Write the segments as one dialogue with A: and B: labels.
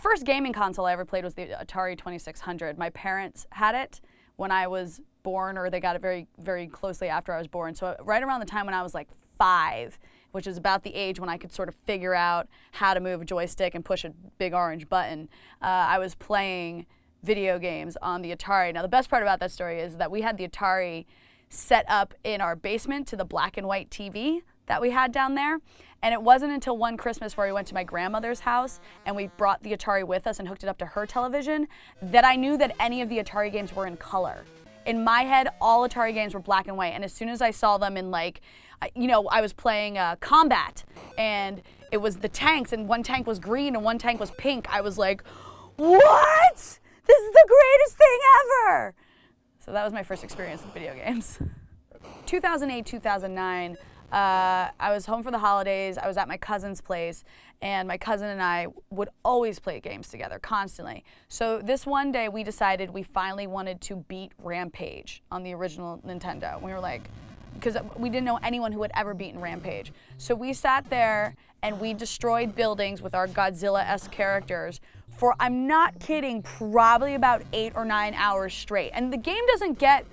A: first gaming console I ever played was the Atari 2600. My parents had it when I was born, or they got it very, very closely after I was born. So right around the time when I was like 5, which is about the age when I could sort of figure out how to move a joystick and push a big orange button, I was playing video games on the Atari. Now the best part about that story is that we had the Atari set up in our basement to the black and white TV that we had down there. And it wasn't until one Christmas where we went to my grandmother's house and we brought the Atari with us and hooked it up to her television that I knew that any of the Atari games were in color. In my head, all Atari games were black and white. And as soon as I saw them in like, I was playing Combat and it was the tanks and one tank was green and one tank was pink. I was like, what? This is the greatest thing ever. So that was my first experience with video games. 2008, 2009, I was home for the holidays. I was at my cousin's place, and my cousin and I would always play games together, constantly. So this one day, we decided we finally wanted to beat Rampage on the original Nintendo. We were like, because we didn't know anyone who had ever beaten Rampage. So we sat there, and we destroyed buildings with our Godzilla-esque characters for, I'm not kidding, probably about 8 or 9 hours straight. And the game doesn't get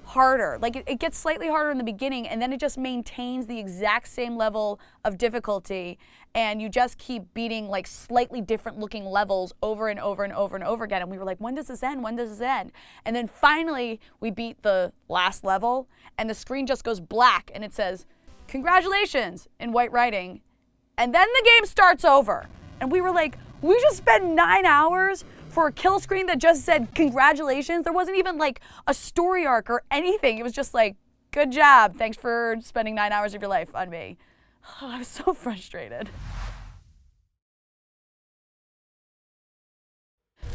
A: harder. Like it gets slightly harder in the beginning and then it just maintains the exact same level of difficulty and you just keep beating like slightly different looking levels over and over and over and over again. And we were like, when does this end? When does this end? And then finally we beat the last level and the screen just goes black and it says, congratulations, in white writing. And then the game starts over. And we were like, we just spent 9 hours for a kill screen that just said congratulations. There wasn't even like a story arc or anything. It was just like, good job. Thanks for spending 9 hours of your life on me. Oh, I was so frustrated.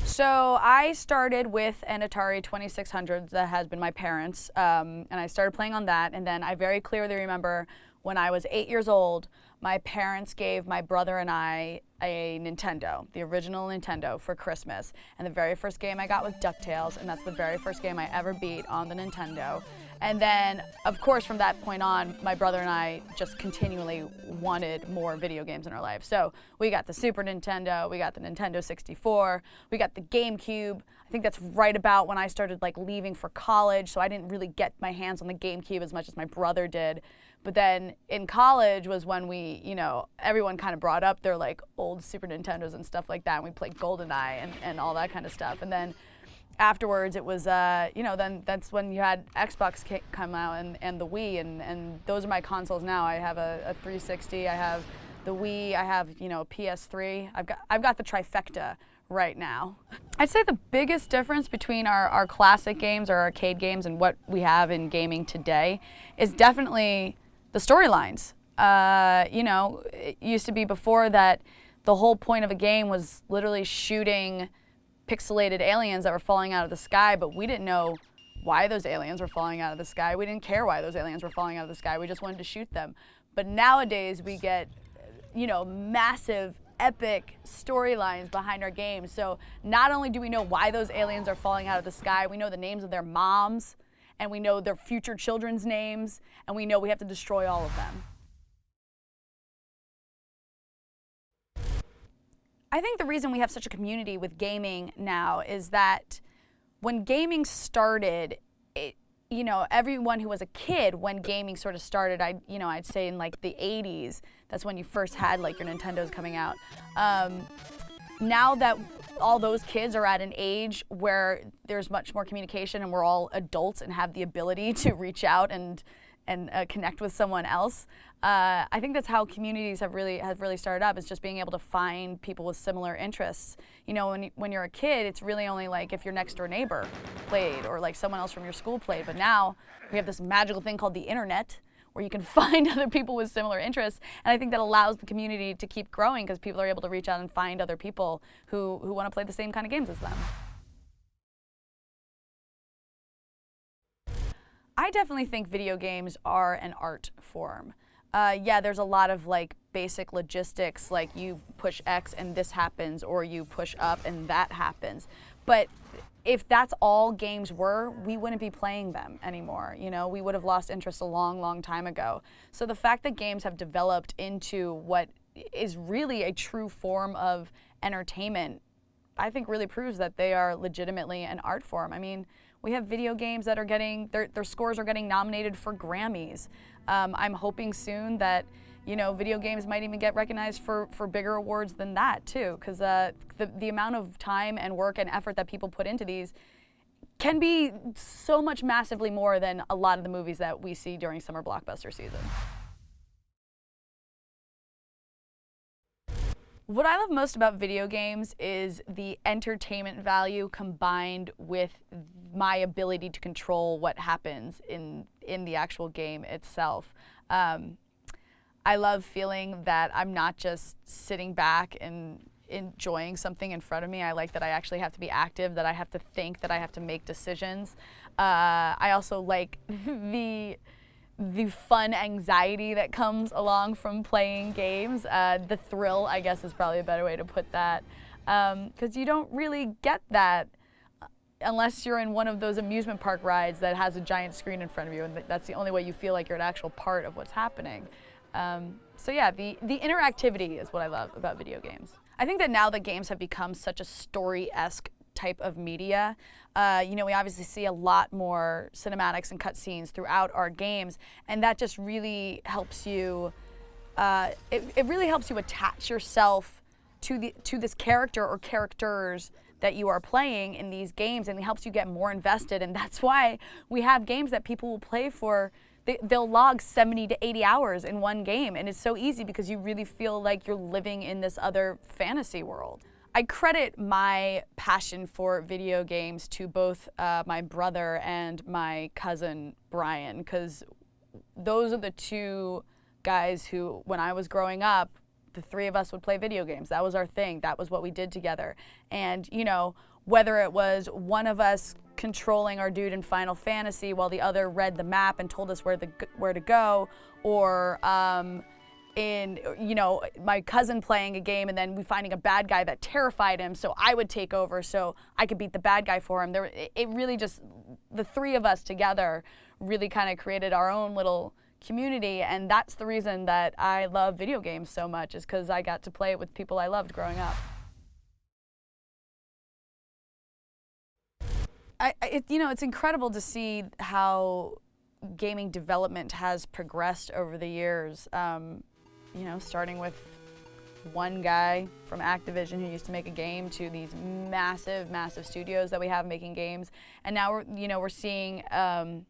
A: So I started with an Atari 2600 that has been my parents, and I started playing on that. And then I very clearly remember when I was 8 years old, my parents gave my brother and I a Nintendo, the original Nintendo, for Christmas. And the very first game I got was DuckTales, and that's the very first game I ever beat on the Nintendo. And then, of course, from that point on, my brother and I just continually wanted more video games in our life. So we got the Super Nintendo, we got the Nintendo 64, we got the GameCube. I think that's right about when I started like leaving for college, so I didn't really get my hands on the GameCube as much as my brother did. But then in college was when we, everyone kind of brought up their like old Super Nintendos and stuff like that, and we played GoldenEye and all that kind of stuff. And then afterwards it was, then that's when you had Xbox come out and the Wii, and those are my consoles now. I have a 360, I have the Wii, I have, PS3. I've got the trifecta right now. I'd say the biggest difference between our classic games, our arcade games, and what we have in gaming today is definitely the storylines. It used to be before that the whole point of a game was literally shooting pixelated aliens that were falling out of the sky, but we didn't know why those aliens were falling out of the sky. We didn't care why those aliens were falling out of the sky. We just wanted to shoot them. But nowadays we get, massive, epic storylines behind our games. So not only do we know why those aliens are falling out of the sky, we know the names of their moms, and we know their future children's names, and we know we have to destroy all of them. I think the reason we have such a community with gaming now is that when gaming started, everyone who was a kid when gaming sort of started, I'd say in like the 80s, that's when you first had like your Nintendos coming out. Now that all those kids are at an age where there's much more communication and we're all adults and have the ability to reach out and connect with someone else, I think that's how communities have really started up, is just being able to find people with similar interests. When you're a kid, it's really only like if your next door neighbor played or like someone else from your school played. But now we have this magical thing called the internet, where you can find other people with similar interests. And I think that allows the community to keep growing because people are able to reach out and find other people who want to play the same kind of games as them. I definitely think video games are an art form. There's a lot of like basic logistics, like you push X and this happens, or you push up and that happens. But if that's all games were, we wouldn't be playing them anymore. We would have lost interest a long, long time ago. So the fact that games have developed into what is really a true form of entertainment I think really proves that they are legitimately an art form. I mean, we have video games that are getting, their scores are getting nominated for Grammys. I'm hoping soon that, you know, video games might even get recognized for bigger awards than that too, because the amount of time and work and effort that people put into these can be so much massively more than a lot of the movies that we see during summer blockbuster season. What I love most about video games is the entertainment value combined with my ability to control what happens in the actual game itself. I love feeling that I'm not just sitting back and enjoying something in front of me. I like that I actually have to be active, that I have to think, that I have to make decisions. I also like the fun anxiety that comes along from playing games. The thrill, I guess, is probably a better way to put that. Because you don't really get that unless you're in one of those amusement park rides that has a giant screen in front of you, and that's the only way you feel like you're an actual part of what's happening. So yeah, the interactivity is what I love about video games. I think that now that games have become such a story-esque type of media, you know, we obviously see a lot more cinematics and cutscenes throughout our games, and that just really helps you, it really helps you attach yourself to this character or characters that you are playing in these games, and it helps you get more invested. And that's why we have games that people will play for, they'll log 70 to 80 hours in one game, and it's so easy because you really feel like you're living in this other fantasy world. I credit my passion for video games to both my brother and my cousin Brian, because those are the two guys who, when I was growing up, the three of us would play video games. That was our thing. That was what we did together. And, you know, whether it was one of us controlling our dude in Final Fantasy while the other read the map and told us where to go, or in, you know, my cousin playing a game and then we finding a bad guy that terrified him, so I would take over so I could beat the bad guy for him. It really just, the three of us together really kind of created our own little community, and that's the reason that I love video games so much, is because I got to play it with people I loved growing up. You know, it's incredible to see how gaming development has progressed over the years. You know, starting with one guy from Activision who used to make a game to these massive, massive studios that we have making games, and now we're seeing a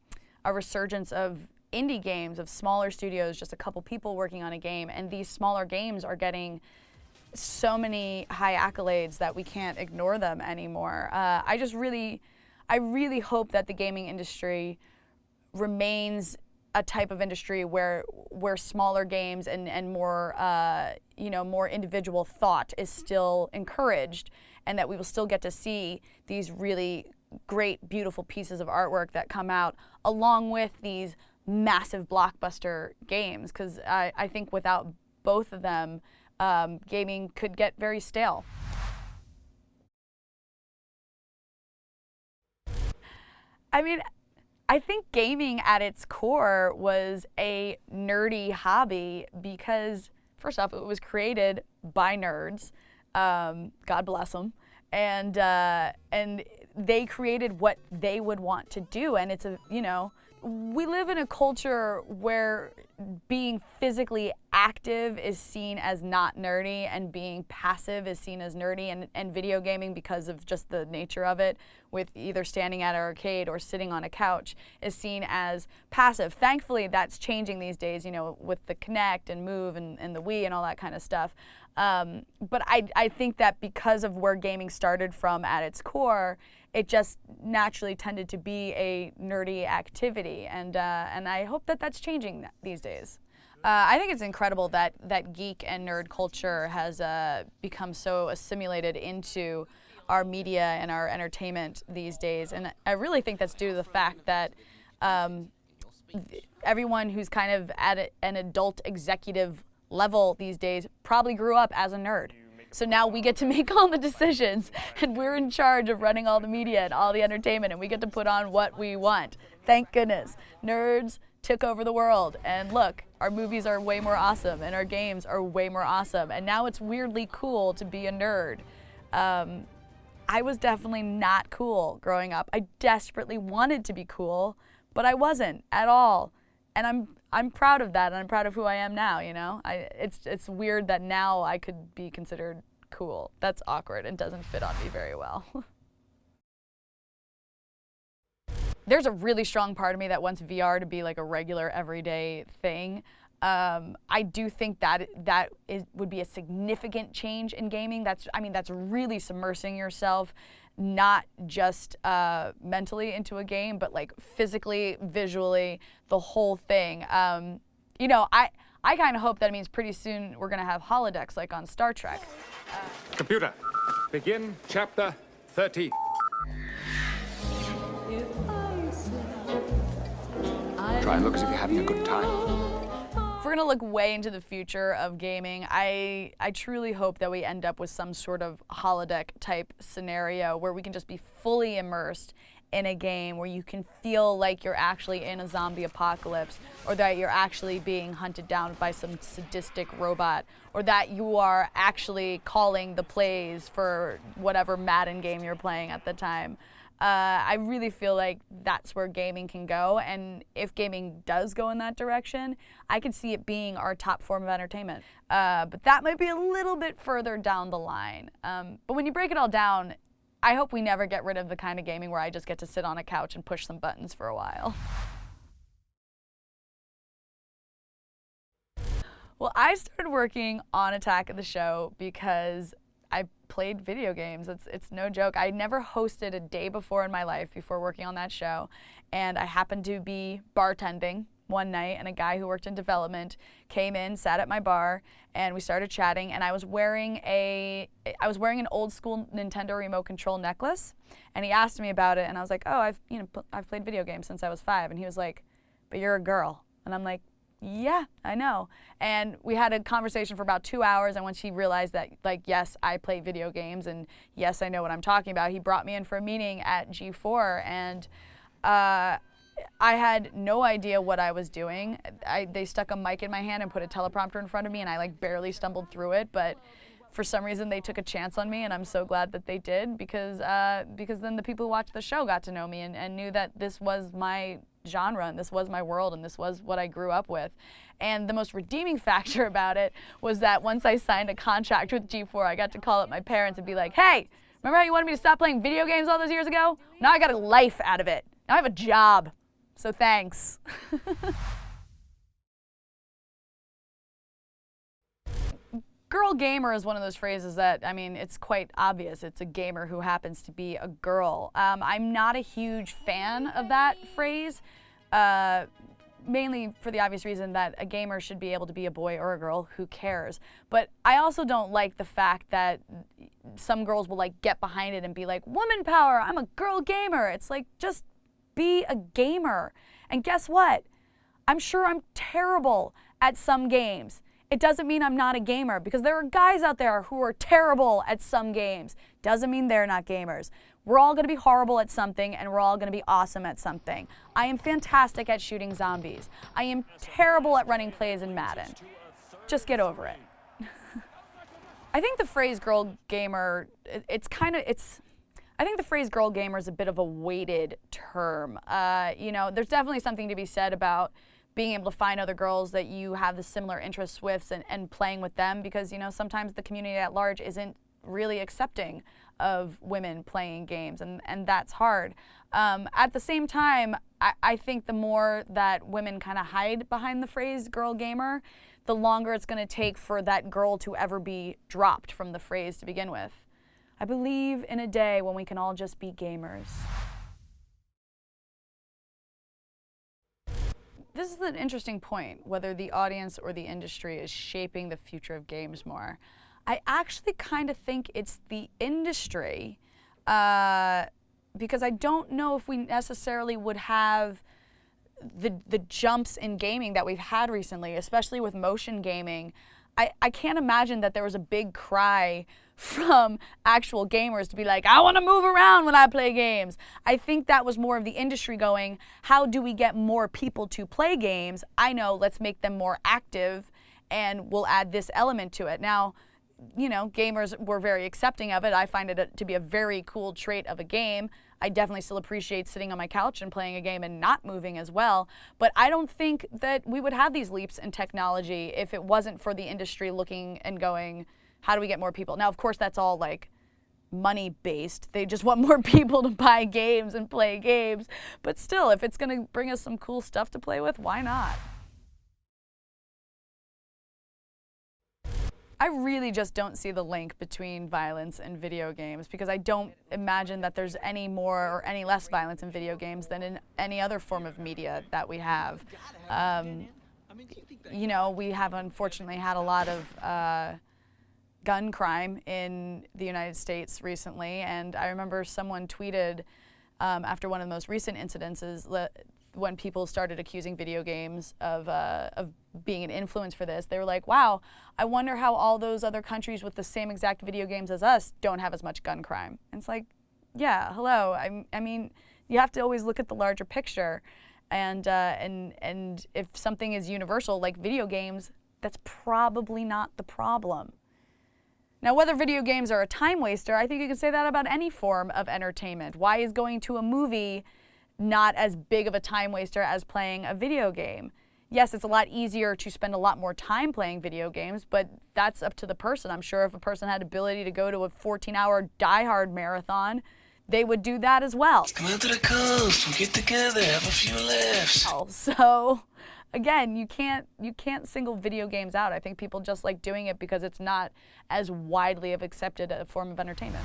A: resurgence of indie games, of smaller studios, just a couple people working on a game, and these smaller games are getting so many high accolades that we can't ignore them anymore. I really hope that the gaming industry remains a type of industry where smaller games and more more individual thought is still encouraged, and that we will still get to see these really great, beautiful pieces of artwork that come out along with these massive blockbuster games, because I think without both of them, gaming could get very stale. I mean, I think gaming at its core was a nerdy hobby because, first off, it was created by nerds, God bless them, and they created what they would want to do, and it's we live in a culture where being physically active is seen as not nerdy, and being passive is seen as nerdy, and video gaming, because of just the nature of it, with either standing at an arcade or sitting on a couch, is seen as passive. Thankfully, that's changing these days, with the Kinect and Move and the Wii and all that kind of stuff. But I think that because of where gaming started from at its core, it just naturally tended to be a nerdy activity, and I hope that that's changing these days. I think it's incredible that geek and nerd culture has become so assimilated into our media and our entertainment these days, and I really think that's due to the fact that everyone who's kind of at an adult executive level these days probably grew up as a nerd. So now we get to make all the decisions, and we're in charge of running all the media and all the entertainment, and we get to put on what we want. Thank goodness. Nerds took over the world, and look, our movies are way more awesome, and our games are way more awesome, and now it's weirdly cool to be a nerd. I was definitely not cool growing up. I desperately wanted to be cool, but I wasn't at all. And I'm proud of that, and I'm proud of who I am now, you know? It's weird that now I could be considered cool. That's awkward and doesn't fit on me very well. There's a really strong part of me that wants VR to be like a regular everyday thing. I do think that would be a significant change in gaming. That's really submersing yourself, not just mentally into a game, but like physically, visually, the whole thing. You know, I kind of hope that it means pretty soon we're gonna have holodecks like on Star Trek.
B: Computer, begin chapter 30.
C: Try and look as if you're having a good time.
A: If we're gonna look way into the future of gaming, I truly hope that we end up with some sort of holodeck type scenario where we can just be fully immersed in a game, where you can feel like you're actually in a zombie apocalypse, or that you're actually being hunted down by some sadistic robot, or that you are actually calling the plays for whatever Madden game you're playing at the time. I really feel like that's where gaming can go, and if gaming does go in that direction, I could see it being our top form of entertainment. But that might be a little bit further down the line. But when you break it all down, I hope we never get rid of the kind of gaming where I just get to sit on a couch and push some buttons for a while. Well, I started working on Attack of the Show because I played video games. It's no joke. I never hosted a day before in my life before working on that show, and I happened to be bartending one night, and a guy who worked in development came in, sat at my bar, and we started chatting, and I was wearing an old school Nintendo remote control necklace, and he asked me about it, and I was like, oh, I've played video games since I was 5, and he was like, but you're a girl. And I'm like, yeah, I know. And we had a conversation for about 2 hours, and once he realized that, like, yes, I play video games, and yes, I know what I'm talking about, he brought me in for a meeting at G4, and I had no idea what I was doing. They stuck a mic in my hand and put a teleprompter in front of me, and I like barely stumbled through it, but for some reason they took a chance on me, and I'm so glad that they did, because then the people who watched the show got to know me and knew that this was my genre, and this was my world, and this was what I grew up with. And the most redeeming factor about it was that once I signed a contract with G4, I got to call up my parents and be like, hey, remember how you wanted me to stop playing video games all those years ago? Now I got a life out of it. Now I have a job. So thanks. Girl gamer is one of those phrases that, I mean, it's quite obvious. It's a gamer who happens to be a girl. I'm not a huge fan of that phrase, mainly for the obvious reason that a gamer should be able to be a boy or a girl. Who cares? But I also don't like the fact that some girls will like get behind it and be like, woman power, I'm a girl gamer. It's like, just be a gamer. And guess what? I'm sure I'm terrible at some games. It doesn't mean I'm not a gamer, because there are guys out there who are terrible at some games. Doesn't mean they're not gamers. We're all gonna be horrible at something, and we're all gonna be awesome at something. I am fantastic at shooting zombies. I am terrible at running plays in Madden. Just get over it. I think the phrase girl gamer, I think the phrase girl gamer is a bit of a weighted term. You know, there's definitely something to be said about being able to find other girls that you have the similar interests with and playing with them, because, you know, sometimes the community at large isn't really accepting of women playing games, and that's hard. At the same time, I think the more that women kind of hide behind the phrase girl gamer, the longer it's going to take for that girl to ever be dropped from the phrase to begin with. I believe in a day when we can all just be gamers. This is an interesting point, whether the audience or the industry is shaping the future of games more. I actually kind of think it's the industry, because I don't know if we necessarily would have the jumps in gaming that we've had recently, especially with motion gaming. I can't imagine that there was a big cry from actual gamers to be like, I want to move around when I play games. I think that was more of the industry going, how do we get more people to play games? I know, let's make them more active, and we'll add this element to it. Now, gamers were very accepting of it. I find it to be a very cool trait of a game. I definitely still appreciate sitting on my couch and playing a game and not moving as well. But I don't think that we would have these leaps in technology if it wasn't for the industry looking and going, how do we get more people? Now, of course, that's all like money-based. They just want more people to buy games and play games. But still, if it's going to bring us some cool stuff to play with, why not? I really just don't see the link between violence and video games, because I don't imagine that there's any more or any less violence in video games than in any other form of media that we have. We have unfortunately had a lot of gun crime in the United States recently, and I remember someone tweeted after one of the most recent incidences when people started accusing video games of being an influence for this. They were like, wow, I wonder how all those other countries with the same exact video games as us don't have as much gun crime. And it's like, yeah, hello. I mean, you have to always look at the larger picture. And if something is universal, like video games, that's probably not the problem. Now, whether video games are a time waster, I think you can say that about any form of entertainment. Why is going to a movie not as big of a time waster as playing a video game? Yes, it's a lot easier to spend a lot more time playing video games, but that's up to the person. I'm sure if a person had ability to go to a 14-hour Die Hard marathon, they would do that as well.
D: Come out to the coast, we'll get together, have a few laughs.
A: So, again, you can't single video games out. I think people just like doing it because it's not as widely accepted a form of entertainment.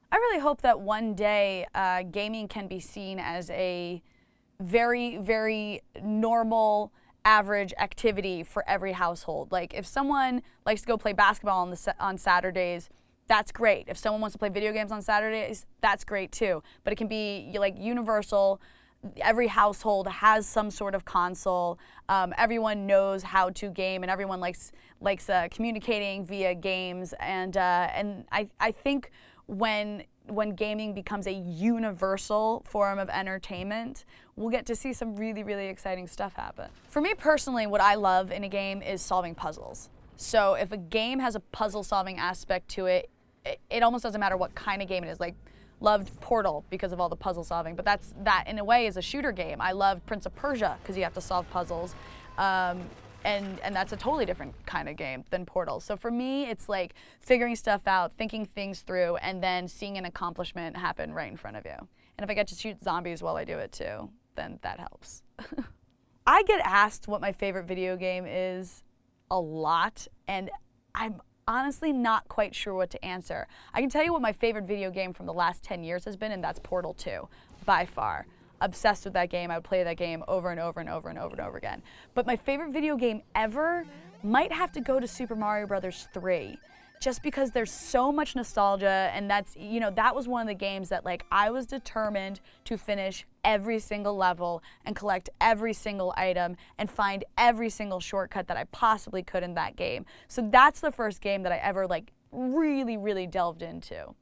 A: I really hope that one day gaming can be seen as a very, very normal, average activity for every household. Like, if someone likes to go play basketball on Saturdays, that's great. If someone wants to play video games on Saturdays, that's great too. But it can be like universal. Every household has some sort of console. Everyone knows how to game, and everyone likes communicating via games. And I think when gaming becomes a universal form of entertainment, we'll get to see some really, really exciting stuff happen. For me personally, what I love in a game is solving puzzles. So if a game has a puzzle solving aspect to it, it almost doesn't matter what kind of game it is. Like, loved Portal because of all the puzzle solving, but that in a way is a shooter game. I loved Prince of Persia because you have to solve puzzles. And that's a totally different kind of game than Portal. So for me, it's like figuring stuff out, thinking things through, and then seeing an accomplishment happen right in front of you. And if I get to shoot zombies while I do it too, then that helps. I get asked what my favorite video game is a lot, and I'm honestly not quite sure what to answer. I can tell you what my favorite video game from the last 10 years has been, and that's Portal 2, by far. Obsessed with that game. I would play that game over and over and over and over and over again. But my favorite video game ever might have to go to Super Mario Bros. 3, just because there's so much nostalgia, and that's, that was one of the games that like I was determined to finish every single level and collect every single item and find every single shortcut that I possibly could in that game. So that's the first game that I ever like really, really delved into.